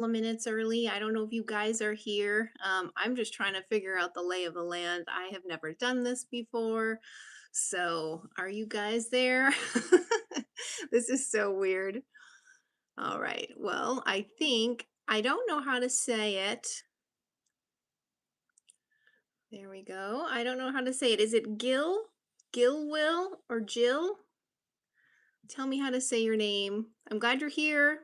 of minutes early. I don't know if you guys are here. I'm just trying to figure out the lay of the land. I have never done this before. So, are you guys there? This is so weird. All right. Well, I think I don't know how to say it. There we go. I don't know how to say it. Is it Gil? Will, or Jill? Tell me how to say your name. I'm glad you're here.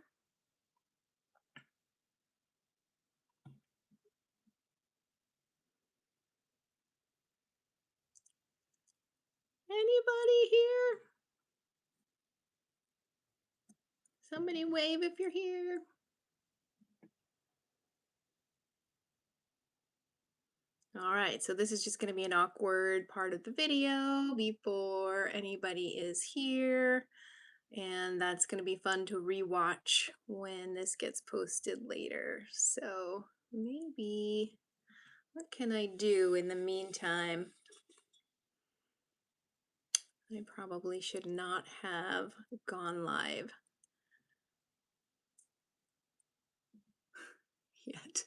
Anybody here? Somebody wave if you're here. All right, so this is just going to be an awkward part of the video before anybody is here. And that's going to be fun to rewatch when this gets posted later. So maybe, what can I do in the meantime? I probably should not have gone live yet.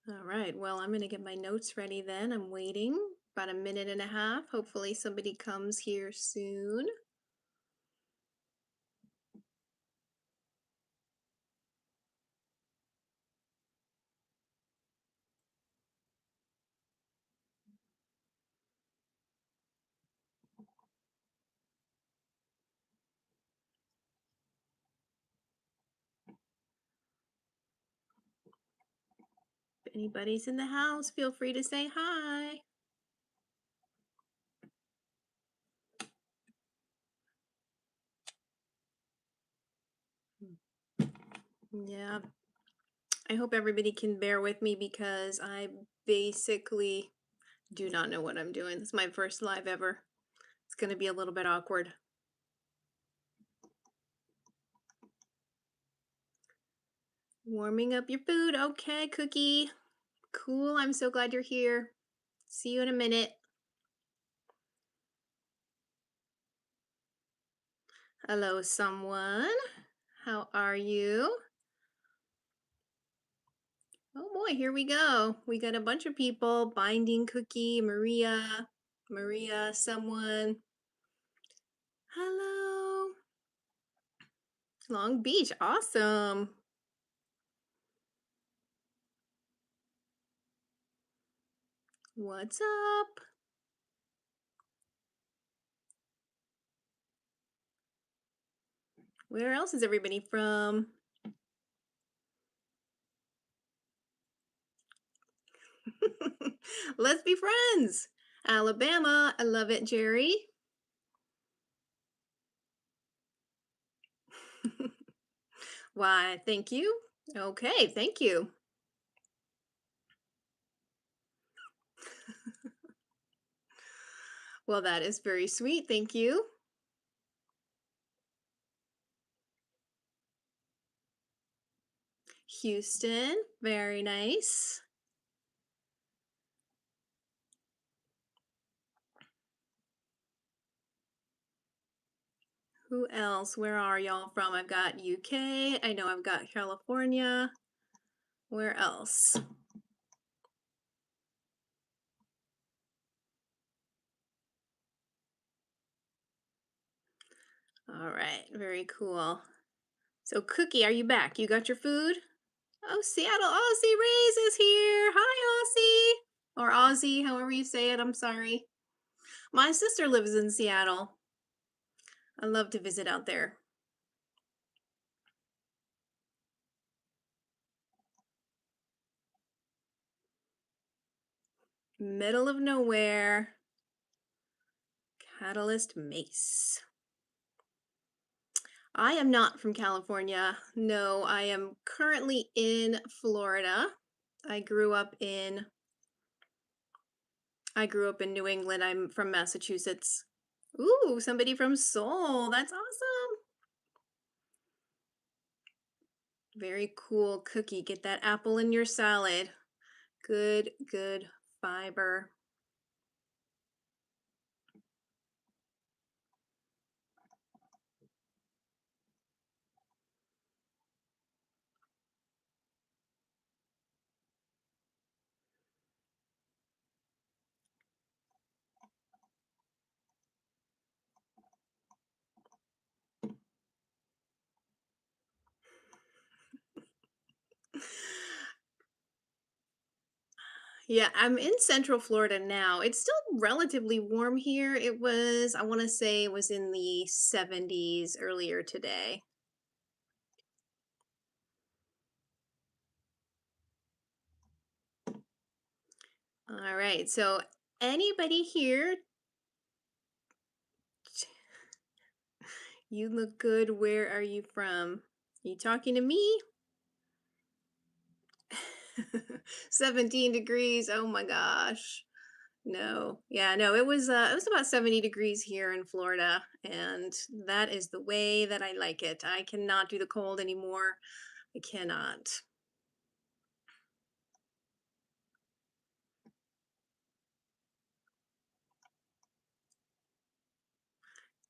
All right, well, I'm going to get my notes ready then. I'm waiting about a minute and a half. Hopefully somebody comes here soon. If anybody's in the house, feel free to say hi. Yeah, I hope everybody can bear with me because I basically do not know what I'm doing. This is my first live ever. It's going to be a little bit awkward. Warming up your food. Okay, Cookie. Cool. I'm so glad you're here. See you in a minute. Hello, someone. How are you? Oh boy, here we go. We got a bunch of people. Binding Cookie, Maria, someone. Hello. Long Beach, awesome. What's up? Where else is everybody from? Let's be friends. Alabama, I love it, Jerry. Why, thank you. Okay, thank you. Well, that is very sweet. Thank you. Houston, very nice. Who else? Where are y'all from? I've got UK. I know I've got California. Where else? All right, very cool. So, Cookie, are you back? You got your food? Oh, Seattle. Aussie Rays is here. Hi, Aussie. Or Aussie, however you say it. I'm sorry. My sister lives in Seattle. I love to visit out there. Middle of nowhere. Catalyst Mace. I am not from California. No, I am currently in Florida. I grew up in New England. I'm from Massachusetts. Ooh, somebody from Seoul. That's awesome. Very cool. Cookie. Get that apple in your salad. Good, good fiber. Yeah, I'm in Central Florida now. It's still relatively warm here. It was, I want to say it was in the 70s earlier today. All right. So, anybody here, you look good. Where are you from? You talking to me? 17 degrees. Oh my gosh. No. Yeah, no, it was about 70 degrees here in Florida, and that is the way that I like it. I cannot do the cold anymore. I cannot.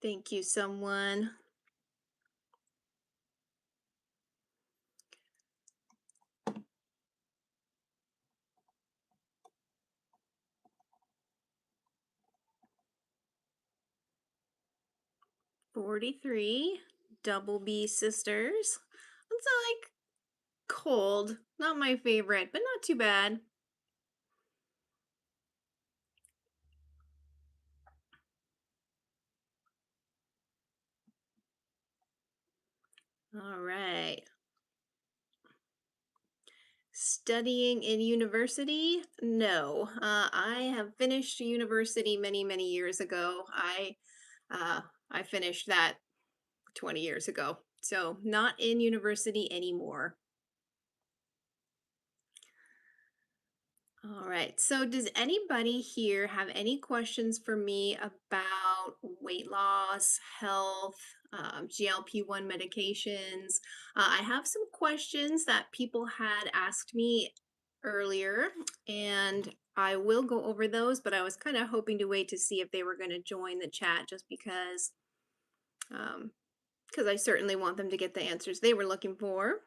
Thank you, someone. 43, double B sisters. It's like cold. Not my favorite, but not too bad. All right. Studying in university? No. I have finished university many, many years ago. Uh, I finished that 20 years ago. So, not in university anymore. All right. So, does anybody here have any questions for me about weight loss, health, GLP-1 medications? I have some questions that people had asked me earlier, and I will go over those, but I was kind of hoping to wait to see if they were going to join the chat just um, because I certainly want them to get the answers they were looking for.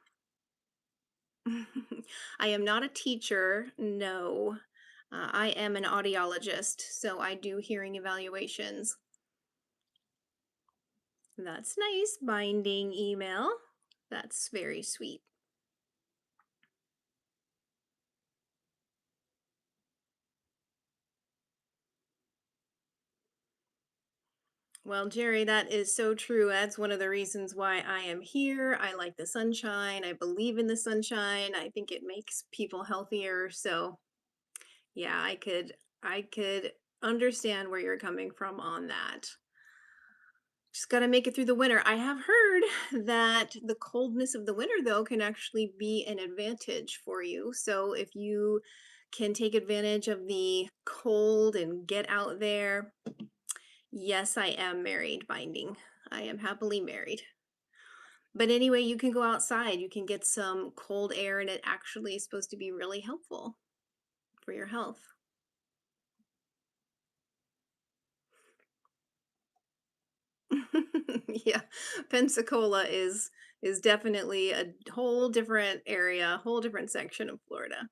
I am not a teacher, no. I am an audiologist, so I do hearing evaluations. That's nice. Binding email. That's very sweet. Well, Jerry, that is so true. That's one of the reasons why I am here. I like the sunshine. I believe in the sunshine. I think it makes people healthier. So, yeah, I could understand where you're coming from on that. Just got to make it through the winter. I have heard that the coldness of the winter, though, can actually be an advantage for you. So if you can take advantage of the cold and get out there, yes, I am married, binding. I am happily married. But anyway, you can go outside, you can get some cold air, and it actually is supposed to be really helpful for your health. Yeah, Pensacola is definitely a whole different area, whole different section of Florida.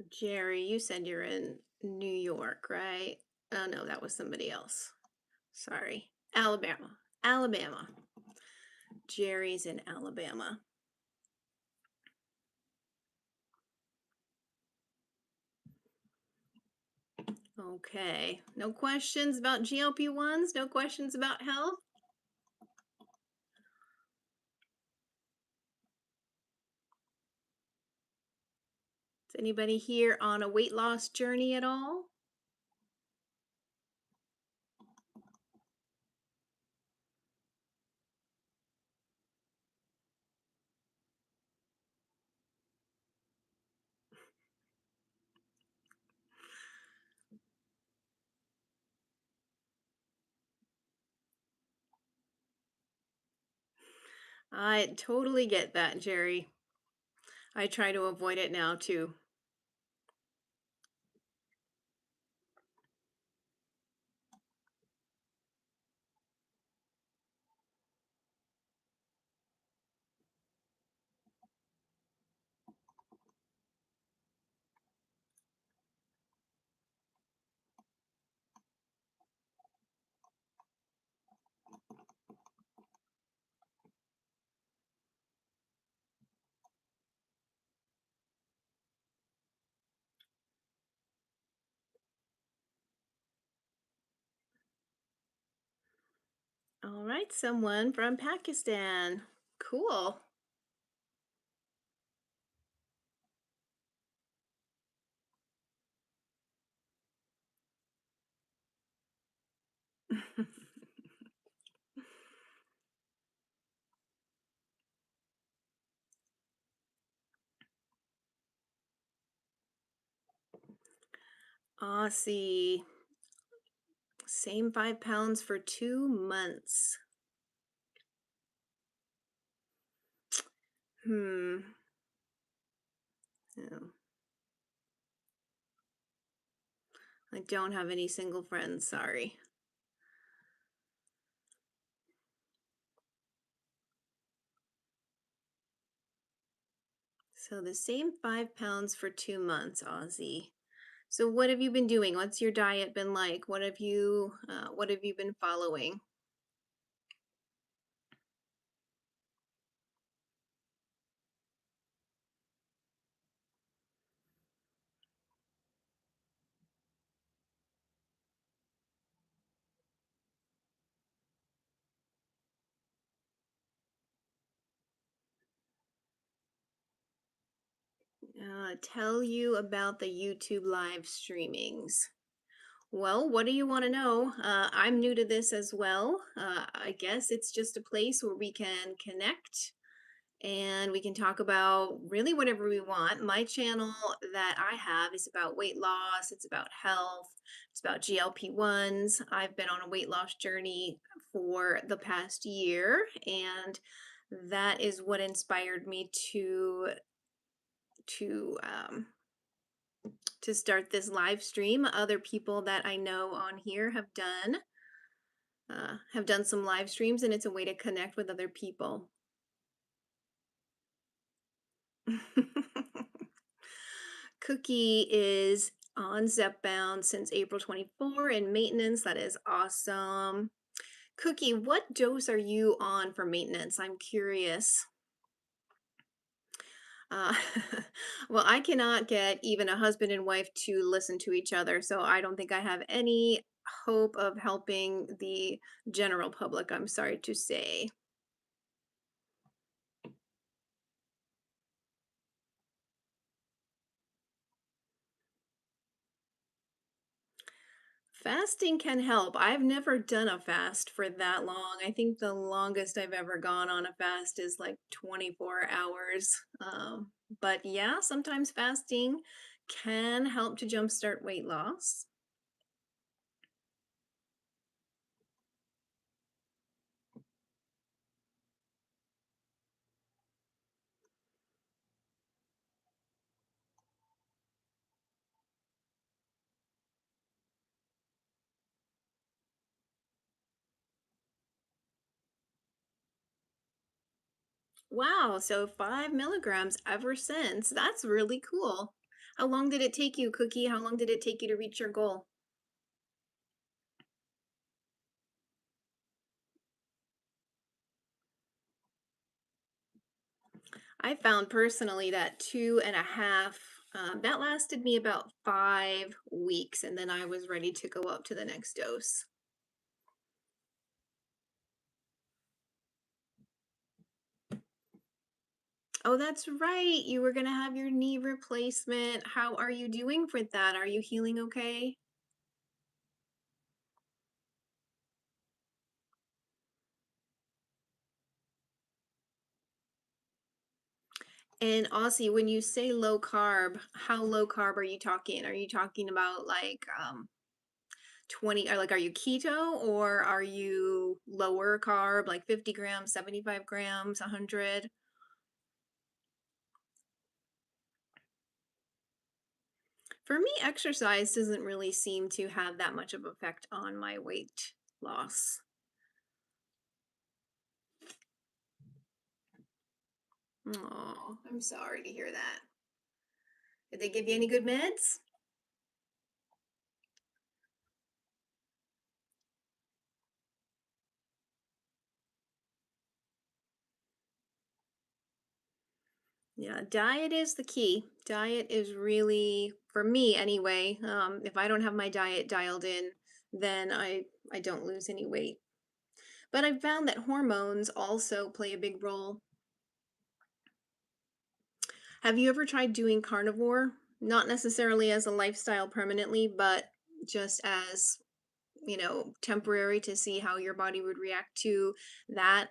Jerry, you said you're in New York, right? Oh no, that was somebody else. Sorry. Alabama. Alabama. Jerry's in Alabama. Okay. No questions about GLP-1s? No questions about health? Is anybody here on a weight loss journey at all? I totally get that, Jerry. I try to avoid it now too. All right, someone from Pakistan. Cool. Aussie. Same 5 pounds for 2 months. Hmm. Oh, I don't have any single friends, sorry. So the same 5 pounds for 2 months, Aussie. So what have you been doing? What's your diet been like? What have you been following? Tell you about the YouTube live streamings. Well, what do you want to know? I'm new to this as well. I guess it's just a place where we can connect and we can talk about really whatever we want. My channel that I have is about weight loss, it's about health, it's about GLP-1s. I've been on a weight loss journey for the past year, and that is what inspired me to to start this live stream. Other people that I know on here have done some live streams, and it's a way to connect with other people. Cookie is on Zepbound since April 24 in maintenance. That is awesome. Cookie, what dose are you on for maintenance? I'm curious. Uh, well, I cannot get even a husband and wife to listen to each other, so I don't think I have any hope of helping the general public, I'm sorry to say. Fasting can help. I've never done a fast for that long. I think the longest I've ever gone on a fast is like 24 hours. But yeah, sometimes fasting can help to jumpstart weight loss. Wow, so 5 milligrams ever since. That's really cool. How long did it take you, Cookie? How long did it take you to reach your goal? I found personally that 2.5, that lasted me about 5 weeks, and then I was ready to go up to the next dose. Oh, that's right. You were going to have your knee replacement. How are you doing with that? Are you healing okay? And Aussie, when you say low carb, how low carb are you talking? Are you talking about like 20 or like are you keto or are you lower carb like 50 grams, 75 grams, 100? For me, exercise doesn't really seem to have that much of effect on my weight loss. Oh, I'm sorry to hear that. Did they give you any good meds? Yeah, diet is the key. Diet is really, for me anyway, if I don't have my diet dialed in, then I don't lose any weight. But I've found that hormones also play a big role. Have you ever tried doing carnivore? Not necessarily as a lifestyle permanently, but just as, temporary to see how your body would react to that.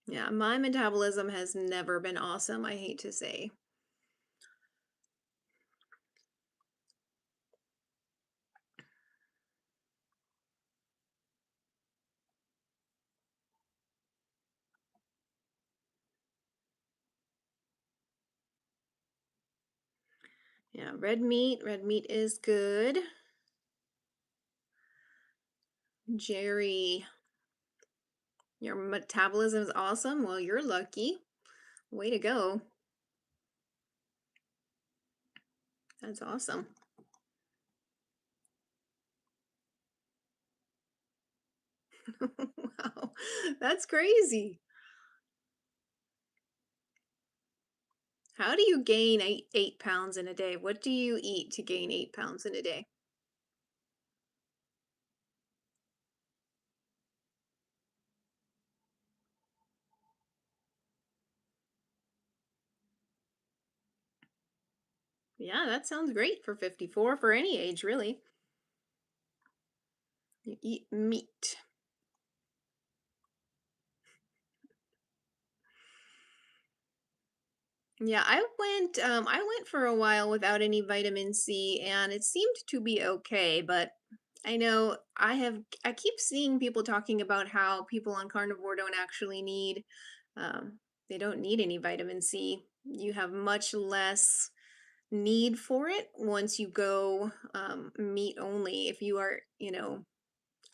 Yeah, my metabolism has never been awesome, I hate to say. Yeah, red meat is good. Jerry, your metabolism is awesome. Well, you're lucky. Way to go. That's awesome. Wow, that's crazy. How do you gain 8 pounds in a day? What do you eat to gain 8 pounds in a day? Yeah, that sounds great for 54 for any age, really. You eat meat. Yeah, I went for a while without any vitamin C and it seemed to be okay, but I know I keep seeing people talking about how people on carnivore don't actually need um they don't need any vitamin C. You have much less need for it once you go meat only. If you are,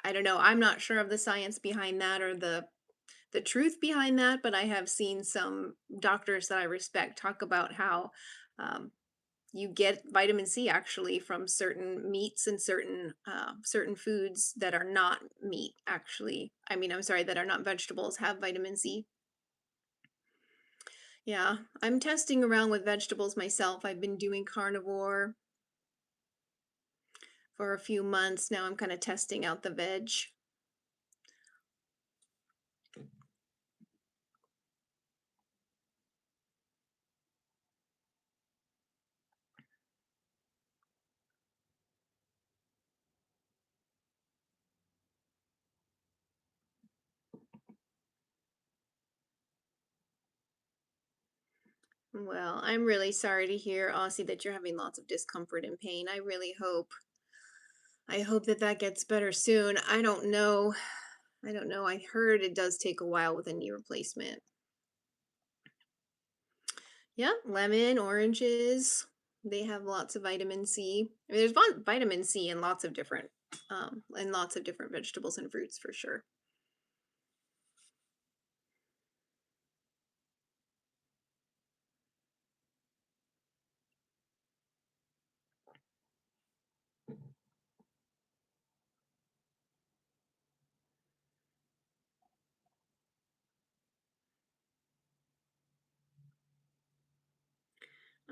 I don't know, I'm not sure of the science behind that or the truth behind that, but I have seen some doctors that I respect talk about how um, you get vitamin C actually from certain meats and certain foods that are not meat. Actually, I mean, I'm sorry, that are not vegetables have vitamin C. Yeah, I'm testing around with vegetables myself. I've been doing carnivore for a few months now. I'm kind of testing out the veg. Well, I'm really sorry to hear, Aussie, that you're having lots of discomfort and pain. I hope that that gets better soon. I don't know. I don't know. I heard it does take a while with a knee replacement. Yeah, lemon, oranges. They have lots of vitamin C. I mean, there's vitamin C in lots of different vegetables and fruits for sure.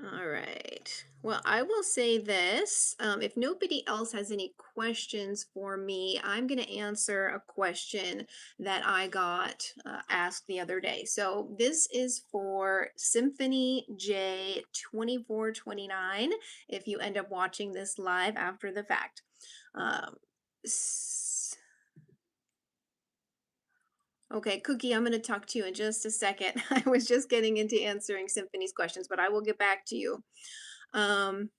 All right. Well, I will say this. If nobody else has any questions for me, I'm going to answer a question that I got asked the other day. So this is for Symphony J 2429 if you end up watching this live after the fact. Um, s- okay, Cookie, I'm going to talk to you in just a second. I was just getting into answering Symphony's questions, but I will get back to you. Um,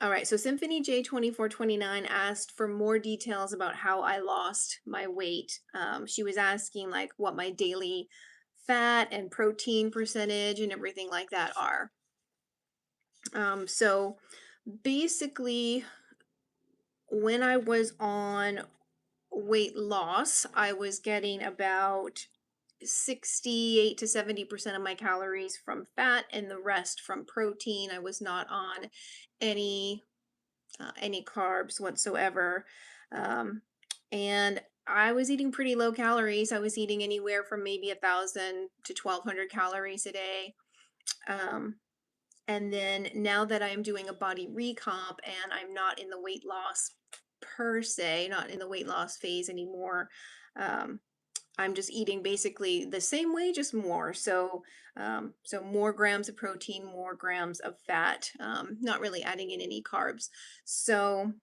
All right, so Symphony J2429 asked for more details about how I lost my weight. She was asking like what my daily fat and protein percentage and everything like that are. So basically, when I was on weight loss, I was getting about 68 to 70% of my calories from fat and the rest from protein. I was not on any any carbs whatsoever. Um, and I was eating pretty low calories. I was eating anywhere from maybe 1,000 to 1,200 calories a day. Um, And then now that I'm doing a body recomp and I'm not in the weight loss per se, not in the weight loss phase anymore, um, I'm just eating basically the same way, just more. So more grams of protein, more grams of fat, not really adding in any carbs. So,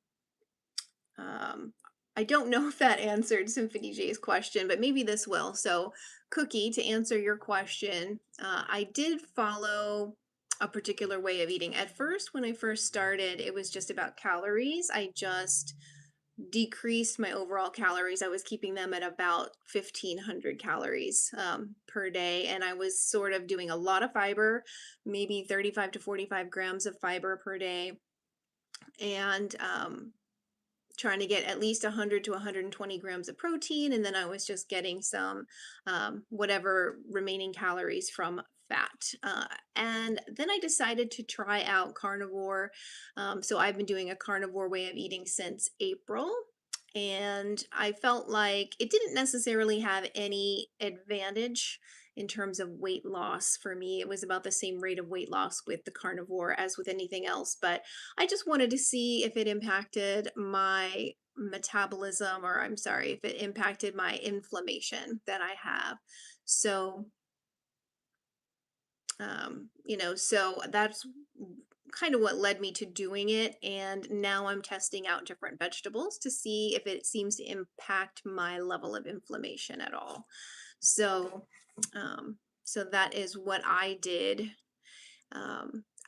um, I don't know if that answered Symphony J's question, but maybe this will. So, Cookie, to answer your question, I did follow a particular way of eating. At first, when I first started, it was just about calories. I just decreased my overall calories. I was keeping them at about 1,500 calories per day. And I was sort of doing a lot of fiber, maybe 35 to 45 grams of fiber per day. And trying to get at least 100 to 120 grams of protein, and then I was just getting some whatever remaining calories from fat. And then I decided to try out carnivore. So I've been doing a carnivore way of eating since April. And I felt like it didn't necessarily have any advantage in terms of weight loss for me. It was about the same rate of weight loss with the carnivore as with anything else. But I just wanted to see if it impacted my metabolism, or I'm sorry, if it impacted my inflammation that I have. So, so that's kind of what led me to doing it. And now I'm testing out different vegetables to see if it seems to impact my level of inflammation at all. So, um, so that is what I did.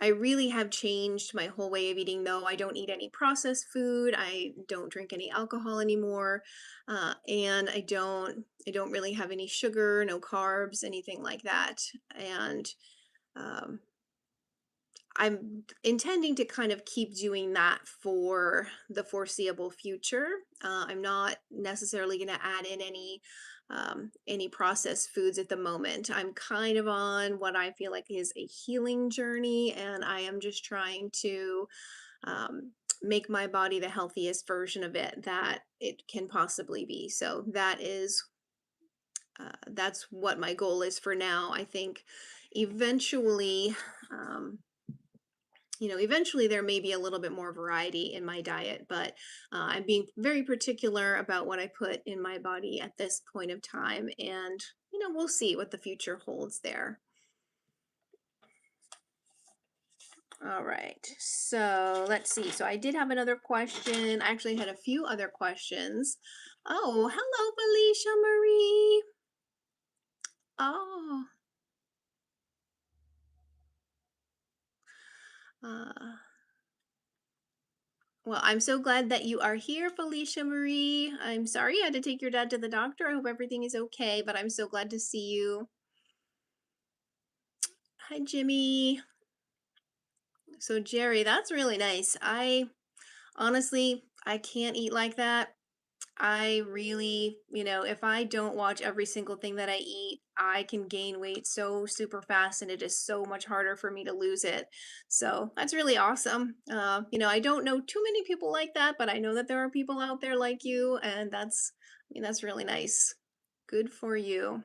I really have changed my whole way of eating, though. I don't eat any processed food. I don't drink any alcohol anymore, and I don't really have any sugar, no carbs, anything like that. And um, I'm intending to kind of keep doing that for the foreseeable future. I'm not necessarily going to add in any processed foods at the moment. I'm kind of on what I feel like is a healing journey, and I am just trying to um, make my body the healthiest version of it that it can possibly be. So that's what my goal is for now. I think eventually. Eventually there may be a little bit more variety in my diet, but I'm being very particular about what I put in my body at this point of time. And, we'll see what the future holds there. All right. So let's see. So I did have another question. I actually had a few other questions. Oh, hello, Felicia Marie. Oh, uh, well, I'm so glad that you are here, Felicia Marie. I'm sorry you had to take your dad to the doctor. I hope everything is okay, but I'm so glad to see you. Hi, Jimmy. So, Jerry, that's really nice. I can't eat like that. I really, if I don't watch every single thing that I eat, I can gain weight so super fast, and it is so much harder for me to lose it. So that's really awesome. I don't know too many people like that, but I know that there are people out there like you, and that's really nice. Good for you.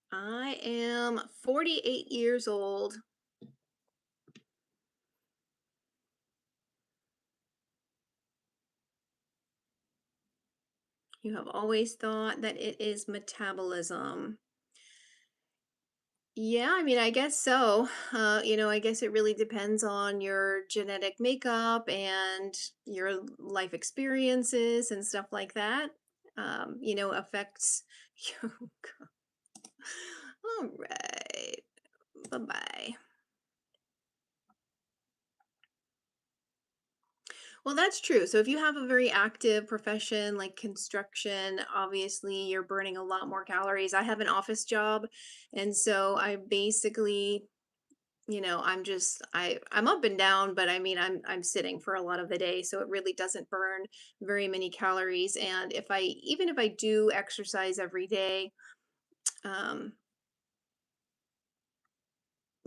I am 48 years old. You have always thought that it is metabolism. Yeah, I mean, I guess so. I guess it really depends on your genetic makeup and your life experiences and stuff like that. Affects you. All right. Bye-bye. Well, that's true. So if you have a very active profession like construction, obviously you're burning a lot more calories. I have an office job, and so I basically, I'm up and down, but I mean I'm sitting for a lot of the day, so it really doesn't burn very many calories. And even if I do exercise every day, um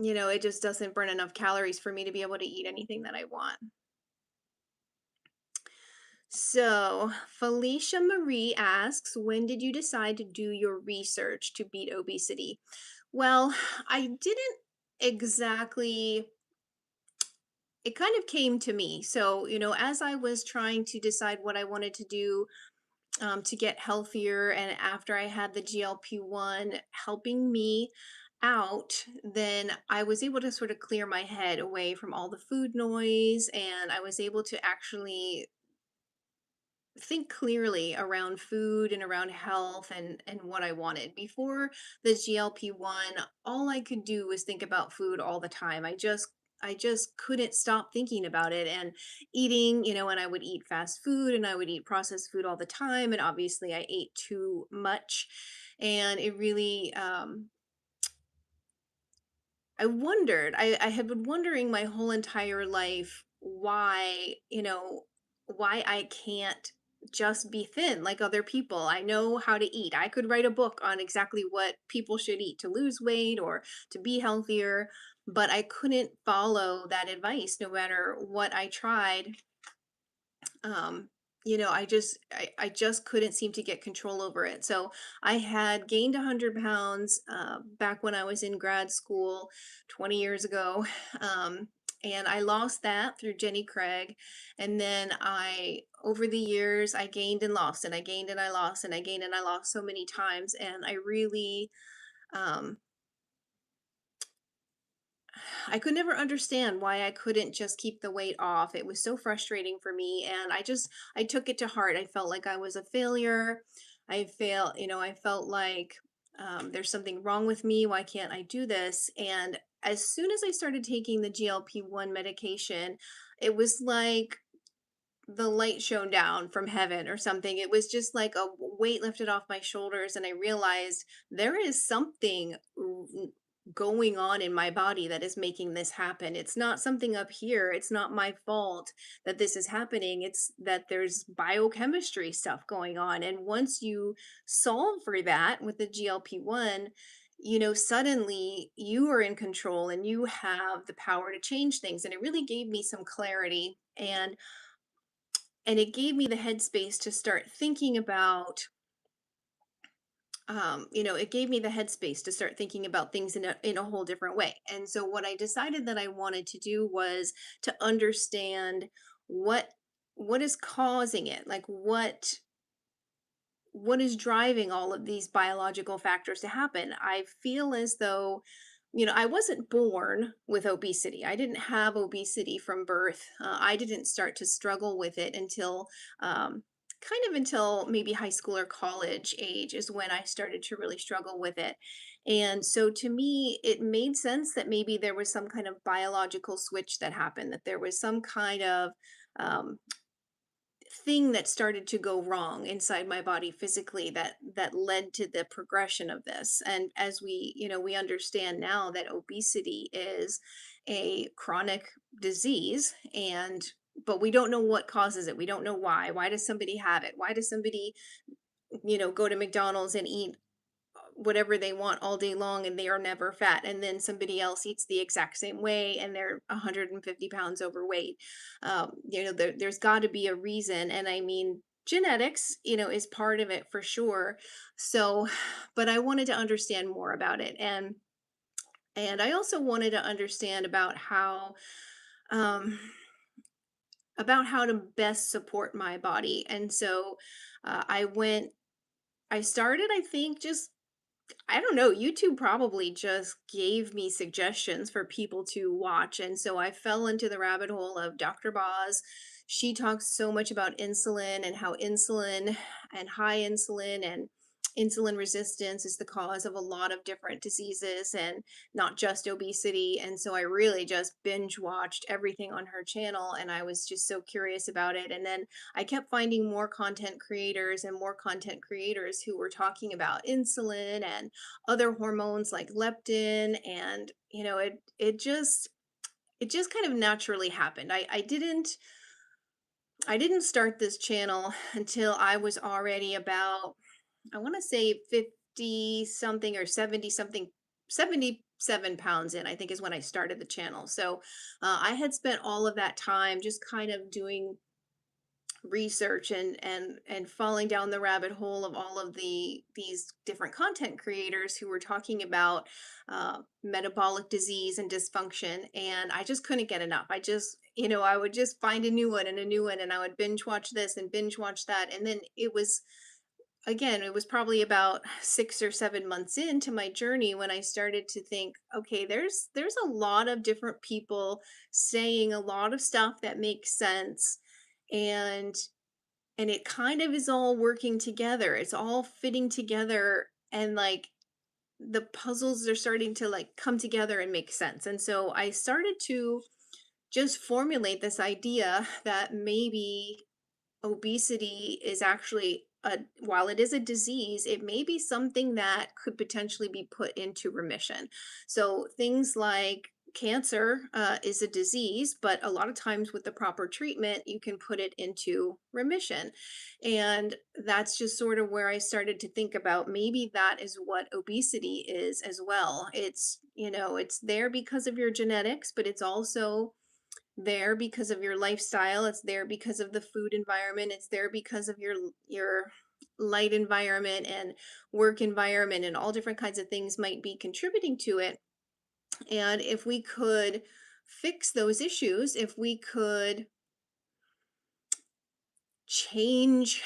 it just doesn't burn enough calories for me to be able to eat anything that I want. So, Felicia Marie asks, when did you decide to do your research to beat obesity? Well, I didn't exactly, it kind of came to me. So, as I was trying to decide what I wanted to do to get healthier, and after I had the GLP-1 helping me out, then I was able to sort of clear my head away from all the food noise, and I was able to actually think clearly around food and around health and what I wanted. Before the GLP-1, all I could do was think about food all the time. I just couldn't stop thinking about it and eating, and I would eat fast food and I would eat processed food all the time, and obviously I ate too much, and it really I had been wondering my whole entire life why I can't just be thin like other people. I know how to eat. I could write a book on exactly what people should eat to lose weight or to be healthier, but I couldn't follow that advice no matter what I tried. um I just couldn't seem to get control over it. So I had gained 100 pounds back when I was in grad school 20 years ago. um and I lost that through Jenny Craig, and then I over the years I gained and lost, and I gained and I lost, and I gained and I lost so many times, and I really um I could never understand why I couldn't just keep the weight off. It was so frustrating for me, and I took it to heart. I felt like I was a failure. I felt like there's something wrong with me. Why can't I do this? And as soon as I started taking the GLP-1 medication, it was like the light shone down from heaven or something. It was just like a weight lifted off my shoulders, and I realized there is something going on in my body that is making this happen. It's not something up here. It's not my fault that this is happening. It's that there's biochemistry stuff going on. And once you solve for that with the GLP-1, suddenly you are in control and you have the power to change things. And it really gave me some clarity. And it gave me the headspace to start thinking about it gave me the headspace to start thinking about things in a whole different way. And so what I decided that I wanted to do was to understand what what is causing it, like what is driving all of these biological factors to happen. I feel as though, I wasn't born with obesity. I didn't have obesity from birth. I didn't start to struggle with it until kind of until maybe high school or college age is when I started to really struggle with it. And so to me, it made sense that maybe there was some kind of biological switch that happened, that there was some kind of um, thing that started to go wrong inside my body physically that led to the progression of this. And as we understand now that obesity is a chronic disease, and but we don't know what causes it. We don't know why does somebody have it? Why does somebody go to McDonald's and eat whatever they want all day long and they are never fat, and then somebody else eats the exact same way and they're 150 pounds overweight? There's got to be a reason, and I mean genetics is part of it for sure. So but I wanted to understand more about it, and I also wanted to understand um about how to best support my body. And so I started, I think, just I don't know, YouTube probably just gave me suggestions for people to watch. And so I fell into the rabbit hole of Dr. Boz. She talks so much about insulin and how insulin and high insulin and insulin resistance is the cause of a lot of different diseases and not just obesity. And so I really just binge watched everything on her channel, and I was just so curious about it. And then I kept finding more content creators and more content creators who were talking about insulin and other hormones like leptin, and it just kind of naturally happened. I didn't start this channel until I was already about, I want to say, 50 something or 70 something 77 pounds in, I think is when I started the channel. So I had spent all of that time just kind of doing research and falling down the rabbit hole of all of these different content creators who were talking about metabolic disease and dysfunction, and I just couldn't get enough. I just, I would just find a new one and a new one, and I would binge watch this and binge watch that, and then it was, again, it was probably about 6 or 7 months into my journey when I started to think, okay, there's a lot of different people saying a lot of stuff that makes sense, and it kind of is all working together. It's all fitting together, and like the puzzles are starting to like come together and make sense. And so I started to just formulate this idea that maybe obesity is actually a, while it is a disease, it may be something that could potentially be put into remission. So things like cancer is a disease, but a lot of times with the proper treatment you can put it into remission. And that's just sort of where I started to think about maybe that is what obesity is as well. It's, it's there because of your genetics, but it's also there because of your lifestyle, it's there because of the food environment, it's there because of your light environment and work environment, and all different kinds of things might be contributing to it. And if we could fix those issues, if we could change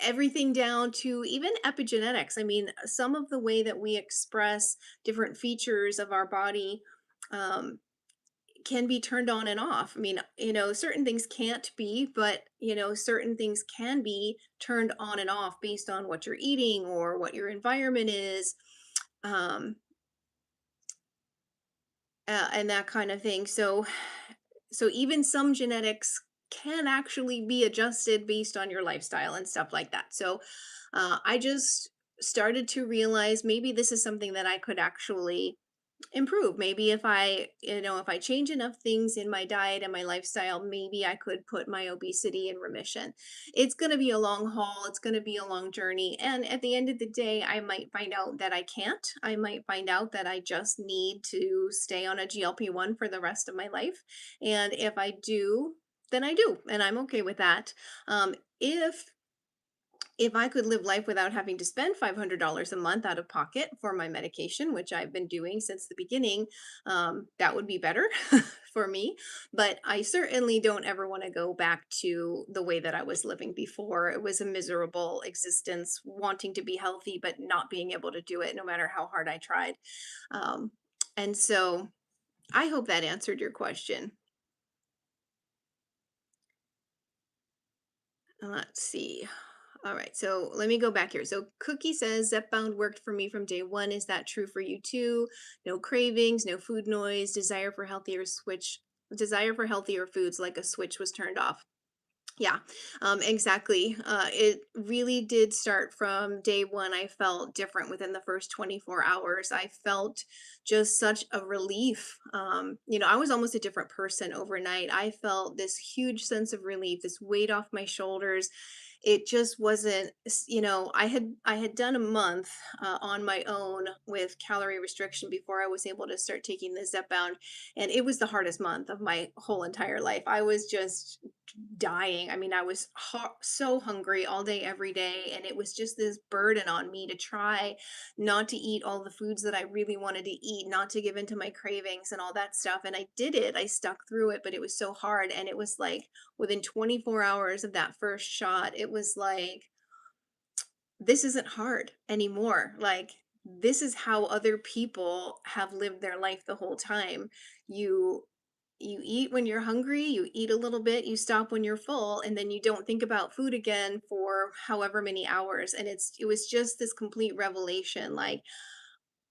everything down to even epigenetics. I mean, some of the way that we express different features of our body um, can be turned on and off. I mean, certain things can't be, but certain things can be turned on and off based on what you're eating or what your environment is, um, and that kind of thing. So even some genetics can actually be adjusted based on your lifestyle and stuff like that. So I just started to realize maybe this is something that I could actually improve. Maybe if I change enough things in my diet and my lifestyle, maybe I could put my obesity in remission. It's going to be a long haul, it's going to be a long journey, and at the end of the day I might find out that I can't. I might find out that I just need to stay on a GLP-1 for the rest of my life, and if I do, then I do, and I'm okay with that. If I could live life without having to spend $500 a month out of pocket for my medication, which I've been doing since the beginning, that would be better for me. But I certainly don't ever want to go back to the way that I was living before. It was a miserable existence, wanting to be healthy, but not being able to do it no matter how hard I tried. Um, and so I hope that answered your question. Let's see. All right, so let me go back here. So Cookie says Zepbound worked for me from day one. Is that true for you too? No cravings, no food noise, desire for healthier foods like a switch was turned off. Yeah, exactly. It really did start from day one. I felt different within the first 24 hours. I felt just such a relief. I was almost a different person overnight. I felt this huge sense of relief, this weight off my shoulders. It just wasn't, I had done a month on my own with calorie restriction before I was able to start taking the Zepbound, and it was the hardest month of my whole entire life. I was just dying. I mean, I was so hungry all day, every day. And it was just this burden on me to try not to eat all the foods that I really wanted to eat, not to give into my cravings and all that stuff. And I did it. I stuck through it, but it was so hard. And it was like within 24 hours of that first shot, it was like, this isn't hard anymore. Like, this is how other people have lived their life the whole time. You you eat when you're hungry, you eat a little bit, you stop when you're full, and then you don't think about food again for however many hours. And it was just this complete revelation. Like,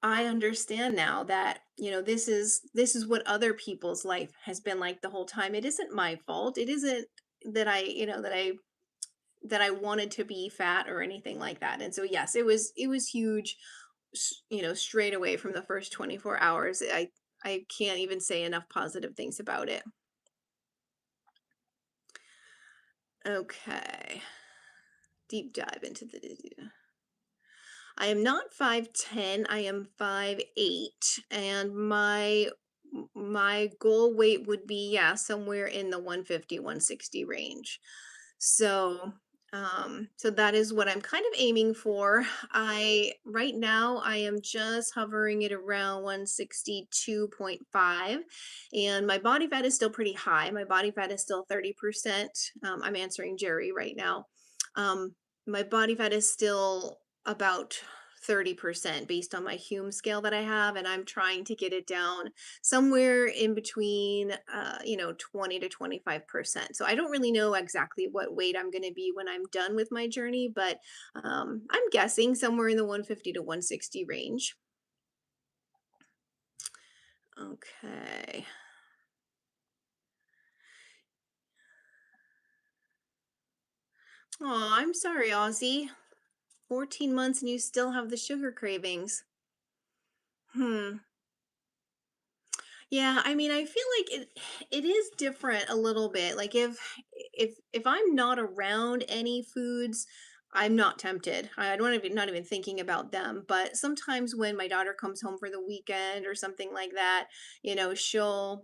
I understand now that, this is what other people's life has been like the whole time. It isn't my fault. It isn't that I wanted to be fat or anything like that. And so yes, it was huge, straight away from the first 24 hours. I can't even say enough positive things about it. Okay. Deep dive into the I am not 5'10", I am 5'8", and my goal weight would be, yeah, somewhere in the 150, 160 range. So, so that is what I'm kind of aiming for. Right now I am just hovering at around 162.5, and my body fat is still pretty high. My body fat is still 30%. I'm answering Jerry right now. Um, my body fat is still about 30% based on my Hume scale that I have, and I'm trying to get it down somewhere in between 20 to 25%. So I don't really know exactly what weight I'm going to be when I'm done with my journey, but I'm guessing somewhere in the 150 to 160 range. Okay. Oh, I'm sorry, Ozzy. 14 months and you still have the sugar cravings. Hmm. Yeah, I mean, I feel like it is different a little bit. Like if I'm not around any foods, I'm not tempted. I don't even not even thinking about them. But sometimes when my daughter comes home for the weekend or something like that, she'll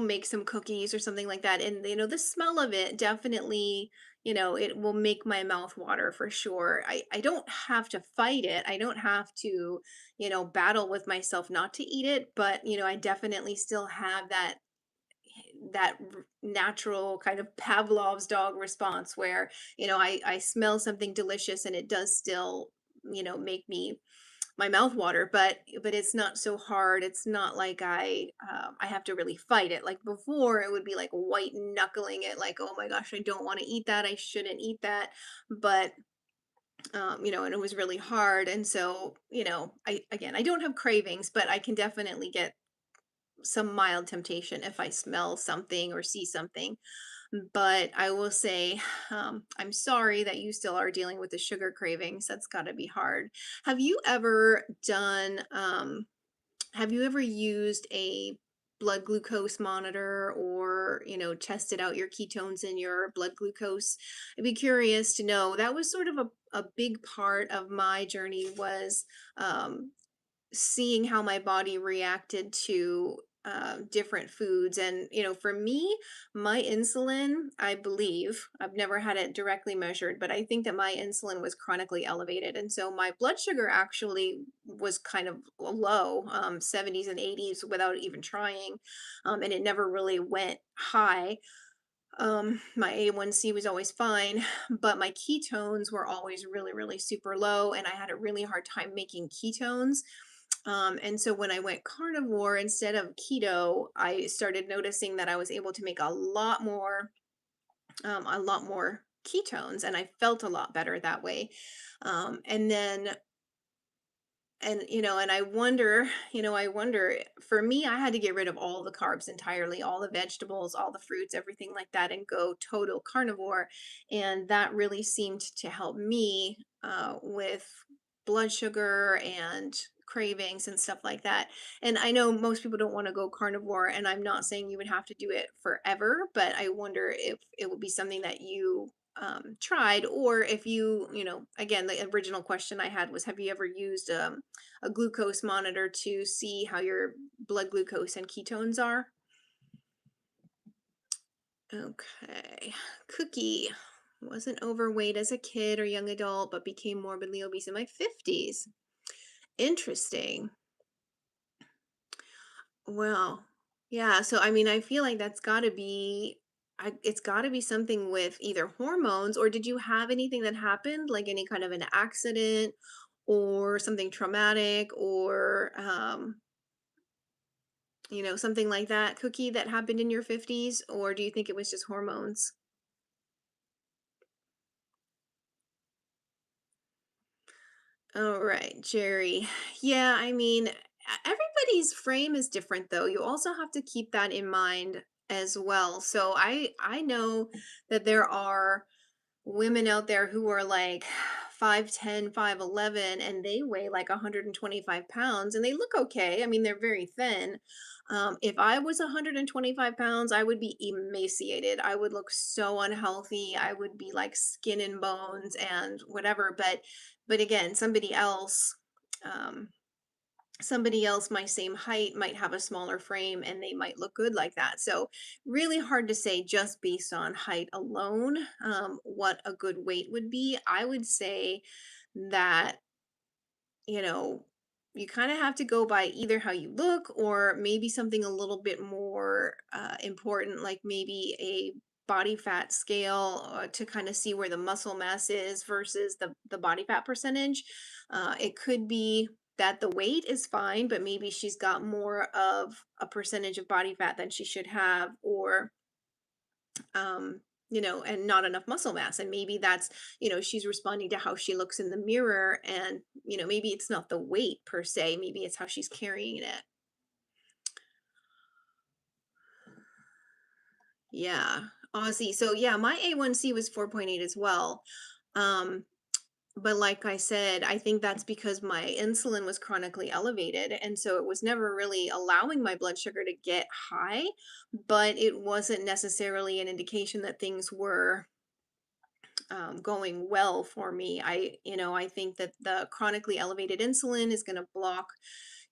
make some cookies or something like that, and the smell of it definitely, it will make my mouth water for sure. I don't have to fight it. I don't have to, battle with myself not to eat it, but I definitely still have that natural kind of Pavlov's dog response where, I smell something delicious and it does still, make me my mouth water, but it's not so hard. It's not like I have to really fight it. Like before, it would be like white knuckling it, like, oh my gosh, I don't want to eat that. I shouldn't eat that. But and it was really hard. And so, I don't have cravings, but I can definitely get some mild temptation if I smell something or see something. But I will say, I'm sorry that you still are dealing with the sugar cravings. That's got to be hard. Have you ever done, have you ever used a blood glucose monitor or, tested out your ketones and your blood glucose? I'd be curious to know. That was sort of a big part of my journey was um, seeing how my body reacted to different foods. And, for me, my insulin, I believe, I've never had it directly measured, but I think that my insulin was chronically elevated. And so my blood sugar actually was kind of low, 70s and 80s without even trying. And it never really went high. My A1C was always fine, but my ketones were always really, really super low, and I had a really hard time making ketones. And so when I went carnivore instead of keto, I started noticing that I was able to make a lot more ketones, and I felt a lot better that way. And then and I wonder, for me, I had to get rid of all the carbs entirely, all the vegetables, all the fruits, everything like that, and go total carnivore. And that really seemed to help me with blood sugar and cravings and stuff like that. And I know most people don't want to go carnivore, and I'm not saying you would have to do it forever, but I wonder if it would be something that you tried, or if again, the original question I had was, have you ever used a glucose monitor to see how your blood glucose and ketones are? Okay. Cookie. Wasn't overweight as a kid or young adult, but became morbidly obese in my 50s. Interesting. Well, yeah. So, I mean, I feel like that's got to be, it's got to be something with either hormones, or did you have anything that happened, like any kind of an accident or something traumatic, or, something like that, Cookie, that happened in your 50s? Or do you think it was just hormones? All right, Jerry. Yeah, I mean, everybody's frame is different though. You also have to keep that in mind as well. So I know that there are women out there who are like 5'10", 5'11", and they weigh like 125 pounds and they look okay. I mean, they're very thin. If I was 125 pounds, I would be emaciated. I would look so unhealthy. I would be like skin and bones and whatever. But again, um, somebody else my same height might have a smaller frame and they might look good like that. So really hard to say just based on height alone, what a good weight would be. I would say that, you know, you kind of have to go by either how you look or maybe something a little bit more important, like maybe a body fat scale to kind of see where the muscle mass is versus the body fat percentage. It could be that the weight is fine, but maybe she's got more of a percentage of body fat than she should have, or um and not enough muscle mass, and maybe that's, she's responding to how she looks in the mirror, and maybe it's not the weight per se, maybe it's how she's carrying it. Yeah. Aussie. So yeah, my A1C was 4.8 as well. um but like I said, I think that's because my insulin was chronically elevated, and so it was never really allowing my blood sugar to get high, but it wasn't necessarily an indication that things were going well for me. I think that the chronically elevated insulin is going to block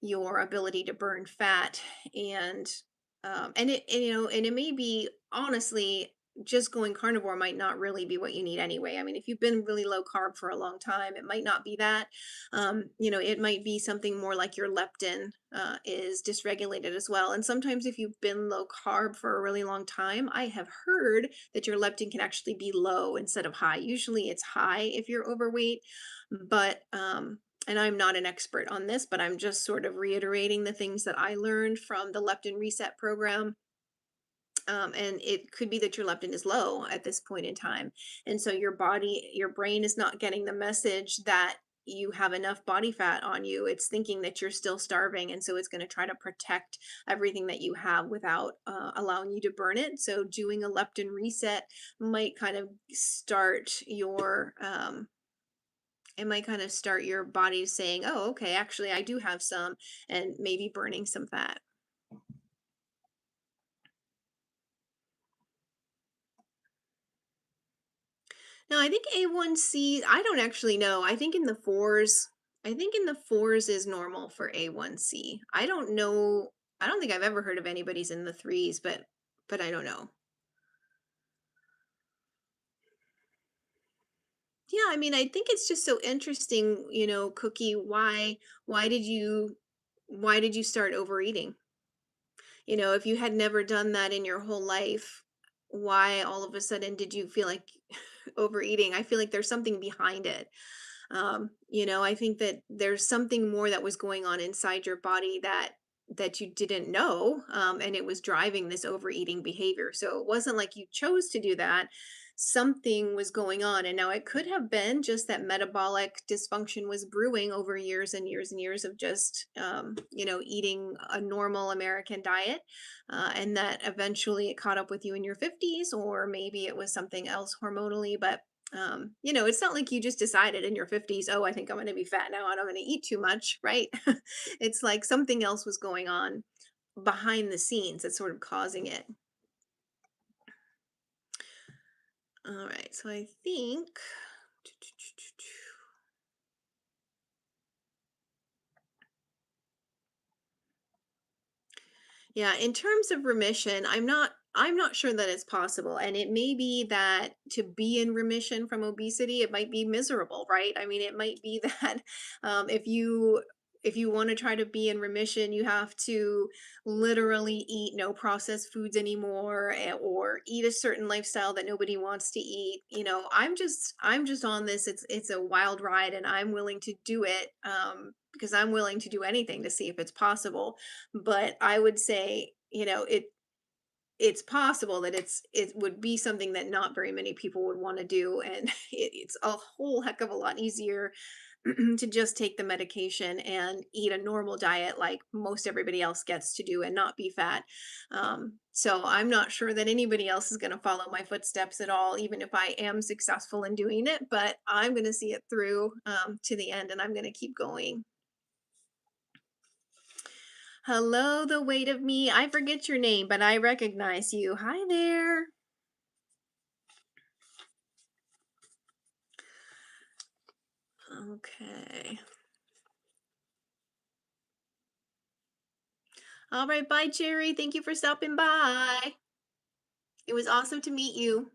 your ability to burn fat, and and it may be, honestly, just going carnivore might not really be what you need anyway. I mean, if you've been really low carb for a long time, it might not be that. It might be something more like your leptin is dysregulated as well. And sometimes if you've been low carb for a really long time, I have heard that your leptin can actually be low instead of high. Usually it's high if you're overweight, but and I'm not an expert on this, but I'm just sort of reiterating the things that I learned from the leptin reset program. And it could be that your leptin is low at this point in time, and so your brain is not getting the message that you have enough body fat on you. It's thinking that you're still starving, and so it's going to try to protect everything that you have without allowing you to burn it. So doing a leptin reset might kind of start your it might kind of start your body saying, oh, okay, actually I do have some, and maybe burning some fat. No, I think A1C, I don't actually know. I think in the fours, I think in the fours is normal for A1C. I don't know. I don't think I've ever heard of anybody's in the threes, but I don't know. Yeah, I mean, I think it's just so interesting, Cookie, why did you start overeating? If you had never done that in your whole life, why all of a sudden did you feel like overeating? I feel like there's something behind it. I think that there's something more that was going on inside your body that you didn't know, and it was driving this overeating behavior. So it wasn't like you chose to do that. Something was going on, and now it could have been just that metabolic dysfunction was brewing over years and years and years of just eating a normal American diet, and that eventually it caught up with you in your 50s, or maybe it was something else hormonally. But it's not like you just decided in your 50s, oh, I think I'm going to be fat now and I'm going to eat too much, right? It's like something else was going on behind the scenes that's sort of causing it. All right, so I think, yeah, in terms of remission, I'm not sure that it's possible. And it may be that to be in remission from obesity, it might be miserable, right? I mean, it might be that if you want to try to be in remission, you have to literally eat no processed foods anymore, or eat a certain lifestyle that nobody wants to eat. I'm just on this. It's a wild ride, and I'm willing to do it, because I'm willing to do anything to see if it's possible. But I would say, it's possible that it would be something that not very many people would want to do, and it's a whole heck of a lot easier to just take the medication and eat a normal diet like most everybody else gets to do and not be fat. So I'm not sure that anybody else is going to follow my footsteps at all, even if I am successful in doing it. But I'm going to see it through to the end, and I'm going to keep going. Hello, the weight of me. I forget your name, but I recognize you. Hi there. Okay. All right. Bye, Jerry. Thank you for stopping by. It was awesome to meet you.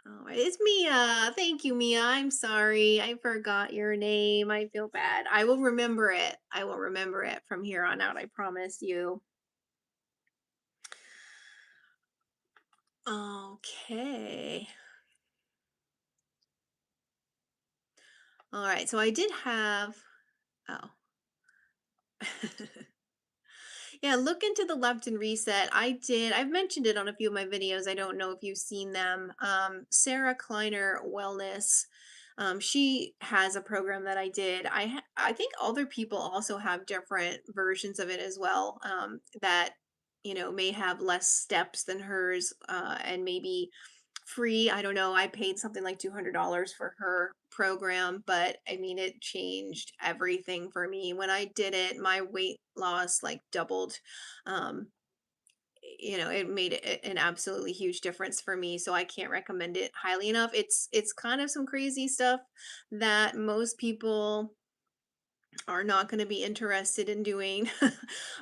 All right. It's Mia. Thank you, Mia. I'm sorry. I forgot your name. I feel bad. I will remember it. I will remember it from here on out. I promise you. Okay. All right. So I did have. Oh. Yeah, look into the leptin reset. I've mentioned it on a few of my videos. I don't know if you've seen them. Sarah Kleiner Wellness. She has a program that I did. I think other people also have different versions of it as well. That may have less steps than hers, and maybe free. I don't know. I paid something like $200 for her program, but I mean, it changed everything for me. When I did it, my weight loss like doubled. Um, it made an absolutely huge difference for me. So I can't recommend it highly enough. It's kind of some crazy stuff that most people are not going to be interested in doing.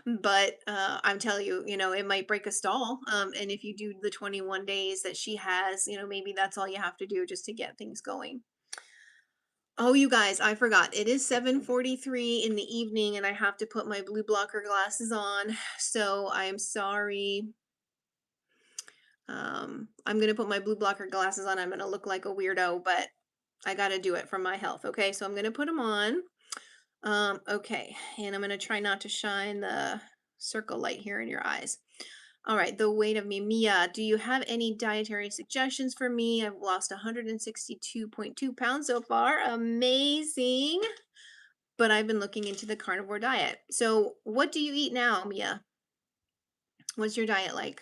But I'm telling you, it might break a stall. And if you do the 21 days that she has, maybe that's all you have to do just to get things going. Oh, you guys, I forgot. It is 7:43 in the evening and I have to put my blue blocker glasses on. So I'm sorry. I'm going to put my blue blocker glasses on. I'm going to look like a weirdo, but I got to do it for my health. Okay. So I'm going to put them on. Okay, and I'm gonna try not to shine the circle light here in your eyes. All right, the weight of me. Mia, do you have any dietary suggestions for me? I've lost 162.2 pounds so far. Amazing. But I've been looking into the carnivore diet. So what do you eat now, Mia? What's your diet like?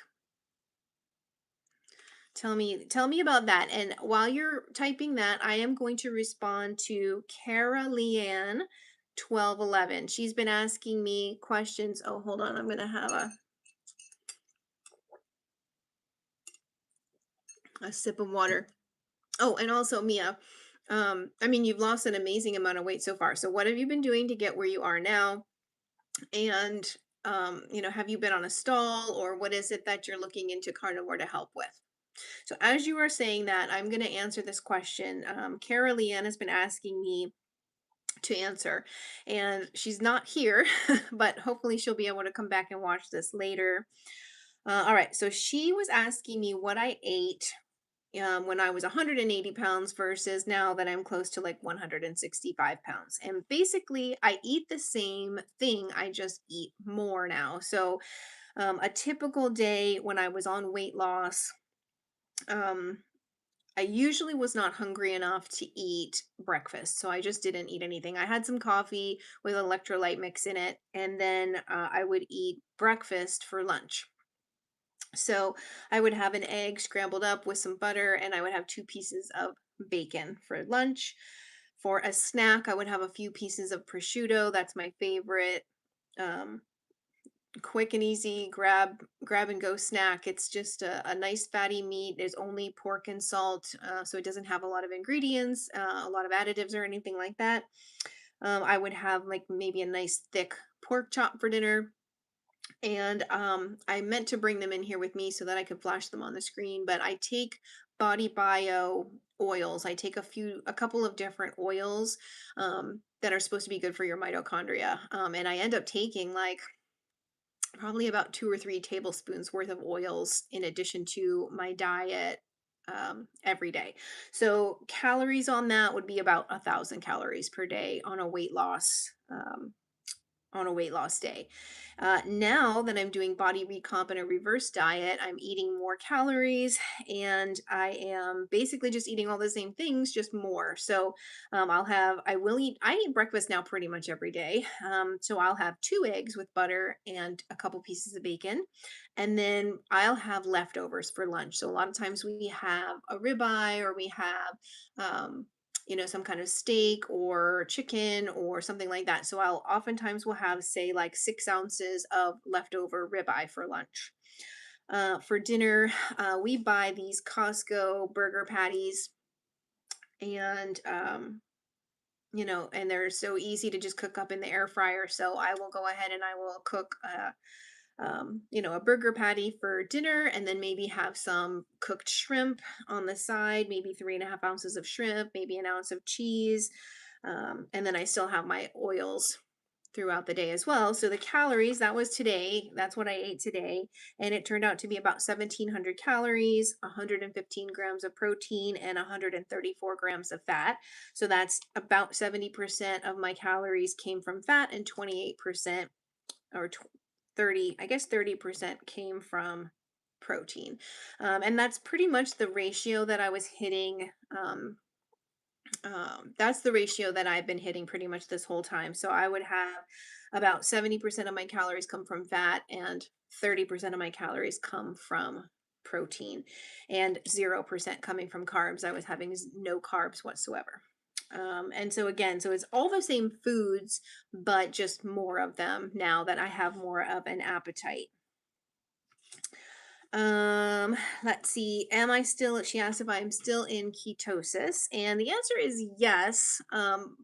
Tell me about that. And while you're typing that, I am going to respond to Cara Leanne 1211. She's been asking me questions. Oh, hold on. I'm gonna have a sip of water. Oh, and also Mia, I mean, you've lost an amazing amount of weight so far. So what have you been doing to get where you are now? And have you been on a stall or what is it that you're looking into carnivore to help with? So as you are saying that, I'm going to answer this question. Cara Leanne has been asking me to answer, and she's not here, but hopefully she'll be able to come back and watch this later. All right, so she was asking me what I ate when I was 180 pounds versus now that I'm close to like 165 pounds. And basically, I eat the same thing, I just eat more now. So, a typical day when I was on weight loss, um, I usually was not hungry enough to eat breakfast, so I just didn't eat anything. I had some coffee with electrolyte mix in it, and then I would eat breakfast for lunch. So I would have an egg scrambled up with some butter, and I would have two pieces of bacon for lunch. For a snack, I would have a few pieces of prosciutto. That's my favorite. Um, Quick and easy grab and go snack. It's just a nice fatty meat. There's only pork and salt, so it doesn't have a lot of ingredients, a lot of additives or anything like that. I would have like maybe a nice thick pork chop for dinner, and I meant to bring them in here with me so that I could flash them on the screen. But I take Body Bio oils. I take a couple of different oils that are supposed to be good for your mitochondria, and I end up taking like probably about 2 or 3 tablespoons worth of oils in addition to my diet every day. So calories on that would be about 1,000 calories per day on a weight loss day. Now that I'm doing body recomp and a reverse diet, I'm eating more calories and I am basically just eating all the same things, just more. So I eat breakfast now pretty much every day. So I'll have 2 eggs with butter and a couple pieces of bacon. And then I'll have leftovers for lunch. So a lot of times we have a ribeye or we have, some kind of steak or chicken or something like that. So I'll oftentimes will have, say, like 6 ounces of leftover ribeye for lunch. For dinner, we buy these Costco burger patties, and and they're so easy to just cook up in the air fryer. So I will go ahead and I will cook a burger patty for dinner, and then maybe have some cooked shrimp on the side, maybe 3.5 ounces of shrimp, maybe an ounce of cheese. And then I still have my oils throughout the day as well. So the calories, that was today, that's what I ate today. And it turned out to be about 1,700 calories, 115 grams of protein, and 134 grams of fat. So that's about 70% of my calories came from fat, and 28% or 30, I guess 30% came from protein. And that's pretty much the ratio that I was hitting. That's the ratio that I've been hitting pretty much this whole time. So I would have about 70% of my calories come from fat, and 30% of my calories come from protein, and 0% coming from carbs. I was having no carbs whatsoever. And so again, so it's all the same foods, but just more of them now that I have more of an appetite. Um, let's see. She asked if I'm still in ketosis, and the answer is yes.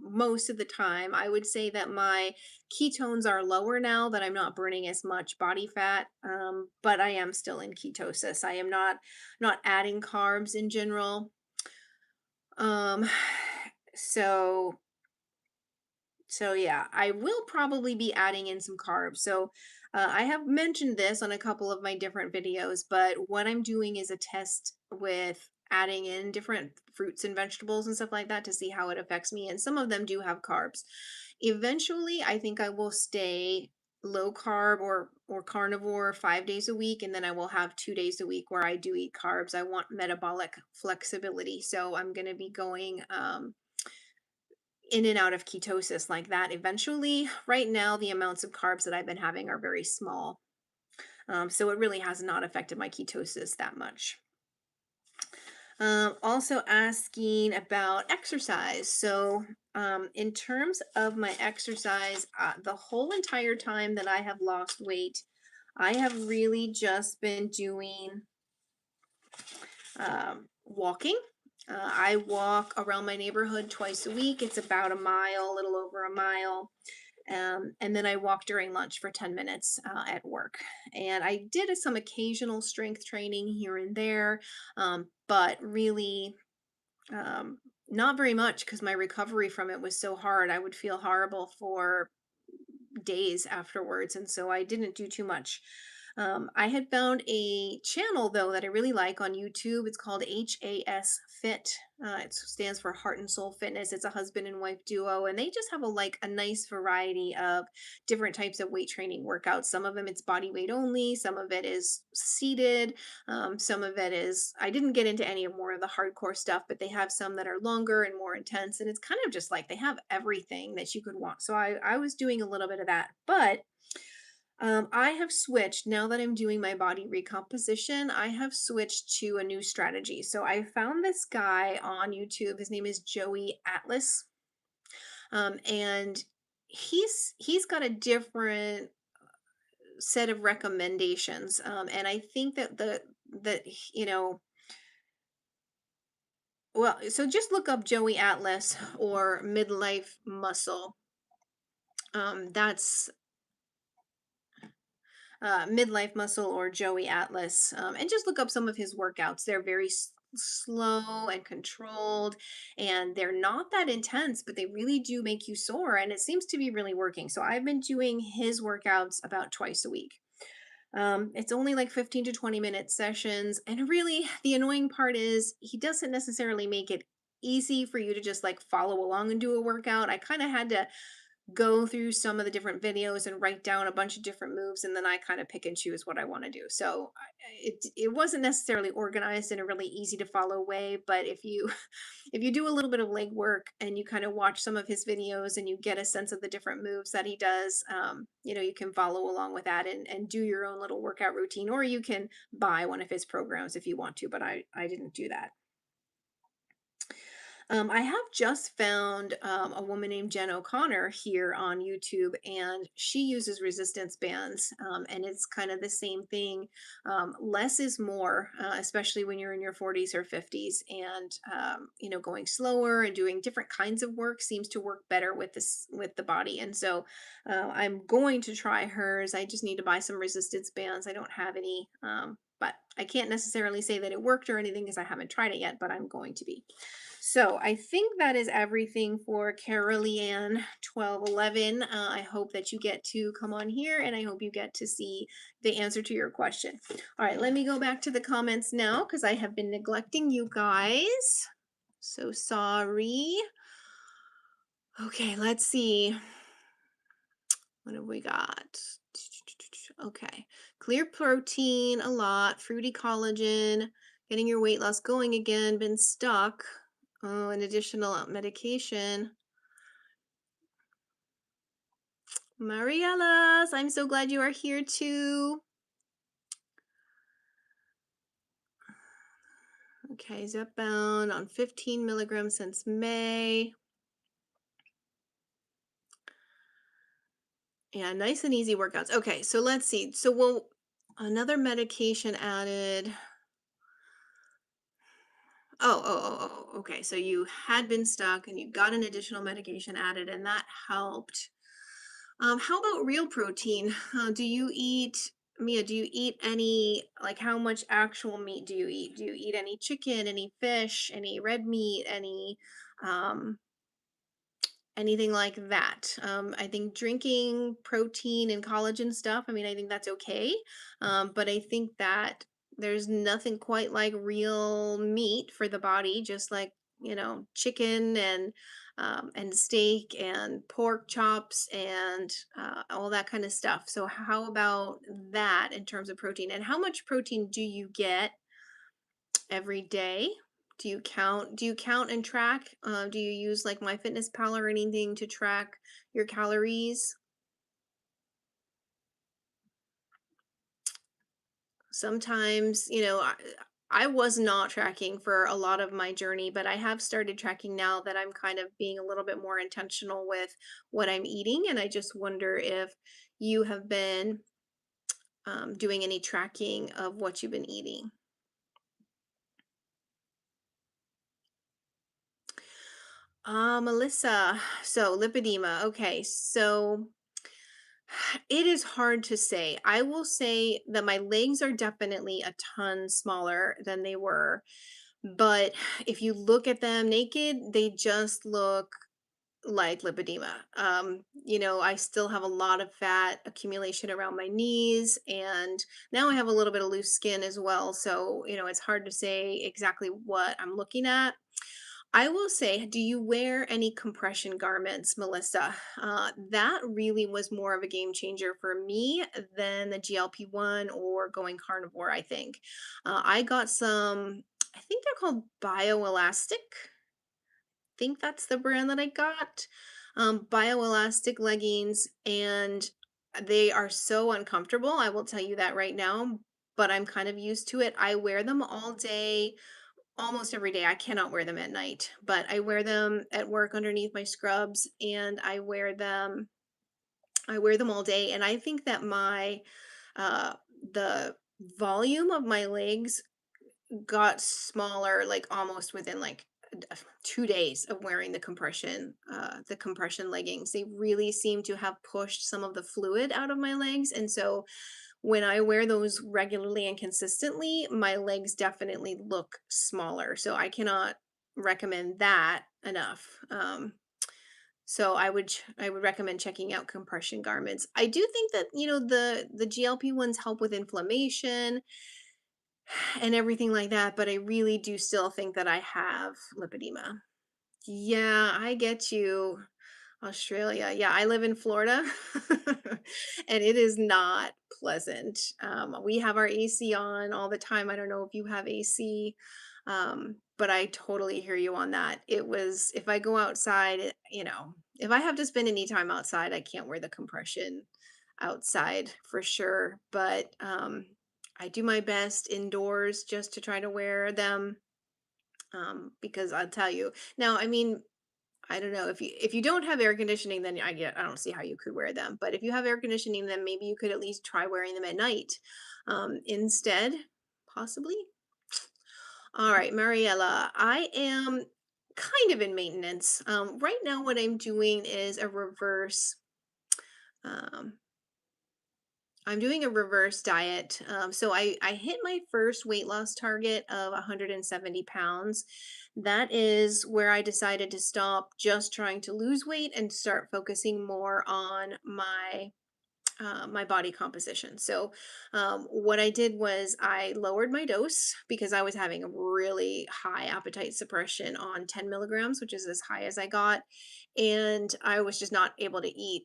Most of the time, I would say that my ketones are lower now that I'm not burning as much body fat. But I am still in ketosis. I am not adding carbs in general. Um, so so yeah, I will probably be adding in some carbs. So I have mentioned this on a couple of my different videos, but what I'm doing is a test with adding in different fruits and vegetables and stuff like that to see how it affects me. And some of them do have carbs. Eventually, I think I will stay low carb or carnivore 5 days a week, and then I will have 2 days a week where I do eat carbs. I want metabolic flexibility, so I'm going to be going in and out of ketosis like that eventually. Right now, the amounts of carbs that I've been having are very small. So it really has not affected my ketosis that much. Also asking about exercise. So, in terms of my exercise, the whole entire time that I have lost weight, I have really just been doing walking. I walk around my neighborhood twice a week. It's about a mile, a little over a mile. And then I walk during lunch for 10 minutes at work. And I did some occasional strength training here and there, but really um, not very much, because my recovery from it was so hard. I would feel horrible for days afterwards, and so I didn't do too much. I had found a channel though that I really like on YouTube. It's called HAS Fit. It stands for Heart and Soul Fitness. It's a husband and wife duo, and they just have a nice variety of different types of weight training workouts. Some of them it's body weight only. Some of it is seated. Some of it is. I didn't get into any of more of the hardcore stuff, but they have some that are longer and more intense, and it's kind of just like they have everything that you could want. So I was doing a little bit of that, but I have switched now that I'm doing my body recomposition. I have switched to a new strategy. So I found this guy on YouTube. His name is Joey Atlas, and he's got a different set of recommendations. And I think that that you know well, so just look up Joey Atlas or midlife muscle. That's Midlife Muscle or Joey Atlas, and just look up some of his workouts. They're very slow and controlled, and they're not that intense, but they really do make you sore, and it seems to be really working. So I've been doing his workouts about twice a week. It's only like 15 to 20-minute sessions, and really the annoying part is he doesn't necessarily make it easy for you to just like follow along and do a workout. I kind of had to go through some of the different videos and write down a bunch of different moves, and then I kind of pick and choose what I want to do. So it wasn't necessarily organized in a really easy to follow way, but if you if you do a little bit of legwork and you kind of watch some of his videos and you get a sense of the different moves that he does, you can follow along with that and do your own little workout routine, or you can buy one of his programs if you want to, but I didn't do that. I have just found a woman named Jen O'Connor here on YouTube, and she uses resistance bands, and it's kind of the same thing. Less is more, especially when you're in your 40s or 50s, and going slower and doing different kinds of work seems to work better with this with the body. And so, I'm going to try hers. I just need to buy some resistance bands. I don't have any. But I can't necessarily say that it worked or anything because I haven't tried it yet, but I'm going to be. So I think that is everything for Carolee Ann 1211. I hope that you get to come on here and I hope you get to see the answer to your question. All right, let me go back to the comments now because I have been neglecting you guys. So sorry. Okay, let's see. What have we got? Okay. Clear protein a lot, fruity collagen, getting your weight loss going again, been stuck. Oh, an additional medication. Marielas, I'm so glad you are here too. Okay, Zepbound on 15 milligrams since May. Yeah, nice and easy workouts. Okay, so let's see. So we'll another medication added. Okay. So you had been stuck and you got an additional medication added, and that helped. How about real protein? Do you eat, Mia, do you eat any, like how much actual meat do you eat? Do you eat any chicken, any fish, any red meat, um, anything like that? I think drinking protein and collagen stuff, I mean, I think that's okay. But I think that there's nothing quite like real meat for the body, just like, chicken and steak and pork chops and all that kind of stuff. So how about that in terms of protein? And how much protein do you get every day? Do you count and track? Do you use like MyFitnessPal or anything to track your calories? Sometimes, I was not tracking for a lot of my journey, but I have started tracking now that I'm kind of being a little bit more intentional with what I'm eating. And I just wonder if you have been doing any tracking of what you've been eating. Melissa, so lipedema. Okay, so it is hard to say. I will say that my legs are definitely a ton smaller than they were. But if you look at them naked, they just look like lipedema. I still have a lot of fat accumulation around my knees, and now I have a little bit of loose skin as well. So, it's hard to say exactly what I'm looking at. I will say, do you wear any compression garments, Melissa? That really was more of a game changer for me than the GLP-1 or going carnivore, I think. I got some, I think they're called Bioelastic. Think that's the brand that I got. Bioelastic leggings, and they are so uncomfortable. I will tell you that right now, but I'm kind of used to it. I wear them all day almost every day. I cannot wear them at night, but I wear them at work underneath my scrubs and I wear them all day, and I think that my the volume of my legs got smaller like almost within like 2 days of wearing the compression leggings. They really seem to have pushed some of the fluid out of my legs, and so when I wear those regularly and consistently, my legs definitely look smaller. So I cannot recommend that enough. So I would recommend checking out compression garments. I do think that the GLP ones help with inflammation and everything like that, but I really do still think that I have lipedema. Yeah, I get you. Australia. Yeah, I live in Florida and it is not pleasant. We have our AC on all the time. I don't know if you have AC, but I totally hear you on that. If I go outside, if I have to spend any time outside, I can't wear the compression outside for sure. But I do my best indoors just to try to wear them Because I'll tell you now, I mean, I don't know if you don't have air conditioning, then I don't see how you could wear them. But if you have air conditioning, then maybe you could at least try wearing them at night instead, possibly. All right, Mariella, I am kind of in maintenance. Right now, what I'm doing is a reverse. Um, I'm doing a reverse diet. So I hit my first weight loss target of 170 pounds. That is where I decided to stop just trying to lose weight and start focusing more on my body composition. So what I did was I lowered my dose because I was having a really high appetite suppression on 10 milligrams, which is as high as I got, and I was just not able to eat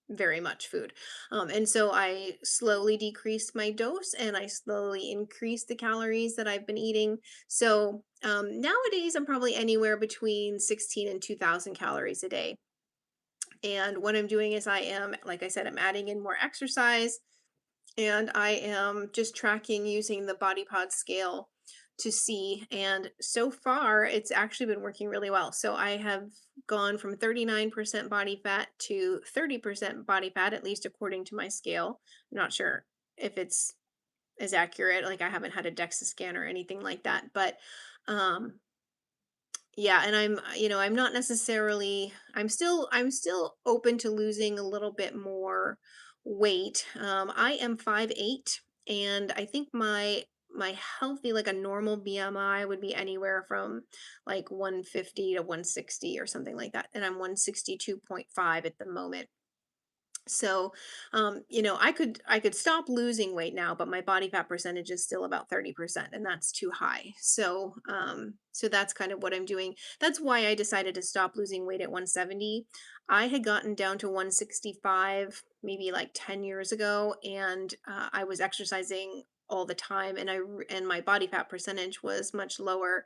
very much food. And so I slowly decreased my dose and I slowly increased the calories that I've been eating. So nowadays, I'm probably anywhere between 16 and 2,000 calories a day. And what I'm doing is like I said, I'm adding in more exercise and I am just tracking using the body pod scale to see. And so far, it's actually been working really well. So I have gone from 39% body fat to 30% body fat, at least according to my scale. I'm not sure if it's as accurate. Like I haven't had a DEXA scan or anything like that, but um, yeah, and I'm not necessarily I'm still open to losing a little bit more weight. I am 5'8", and I think my healthy, like a normal BMI would be anywhere from like 150 to 160 or something like that. And I'm 162.5 at the moment. So, I could stop losing weight now, but my body fat percentage is still about 30%, and that's too high. So that's kind of what I'm doing. That's why I decided to stop losing weight at 170. I had gotten down to 165 maybe like 10 years ago, and I was exercising all the time, and and my body fat percentage was much lower,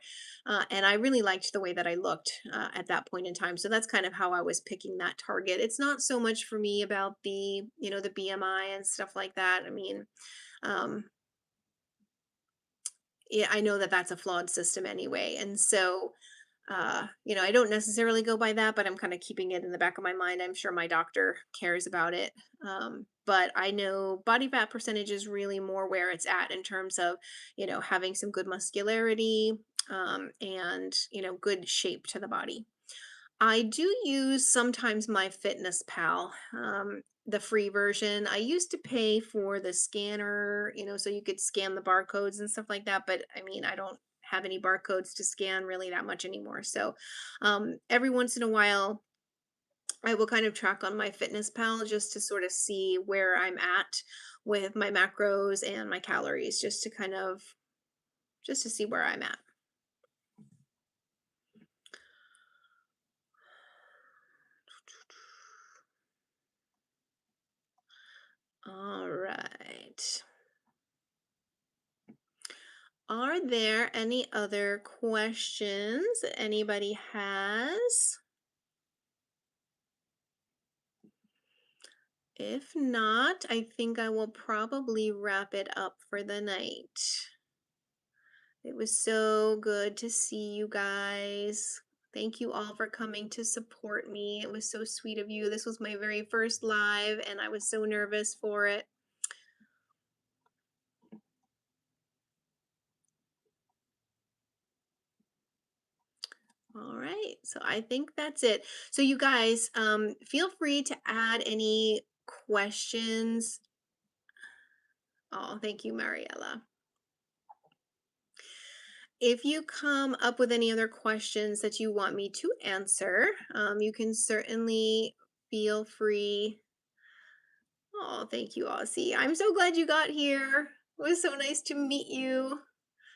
and I really liked the way that I looked at that point in time. So that's kind of how I was picking that target. It's not so much for me about the BMI and stuff like that. I mean, um, yeah, I know that that's a flawed system anyway. And so, I don't necessarily go by that, but I'm kind of keeping it in the back of my mind. I'm sure my doctor cares about it. But I know body fat percentage is really more where it's at in terms of, having some good muscularity, and, good shape to the body. I do use sometimes my Fitness Pal, the free version. I used to pay for the scanner, so you could scan the barcodes and stuff like that. But I mean, I don't have any barcodes to scan really that much anymore. So every once in a while, I will kind of track on my Fitness Pal just to sort of see where I'm at with my macros and my calories, just to see where I'm at. All right. Are there any other questions that anybody has? If not, I think I will probably wrap it up for the night. It was so good to see you guys. Thank you all for coming to support me. It was so sweet of you. This was my very first live, and I was so nervous for it. All right, so I think that's it. So you guys, feel free to add any questions. Oh, thank you, Mariella. If you come up with any other questions that you want me to answer, you can certainly feel free. Oh, thank you, Aussie. I'm so glad you got here. It was so nice to meet you.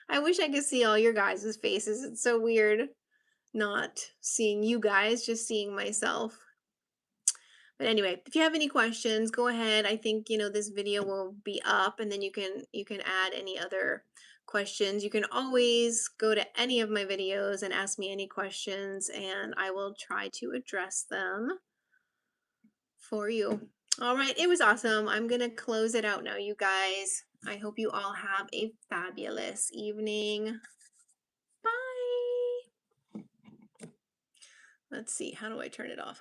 I wish I could see all your guys' faces. It's so weird not seeing you guys, just seeing myself. But anyway, if you have any questions, go ahead. I think, this video will be up and then you can add any other questions. You can always go to any of my videos and ask me any questions and I will try to address them for you. All right, it was awesome. I'm going to close it out now, you guys. I hope you all have a fabulous evening. Let's see, how do I turn it off?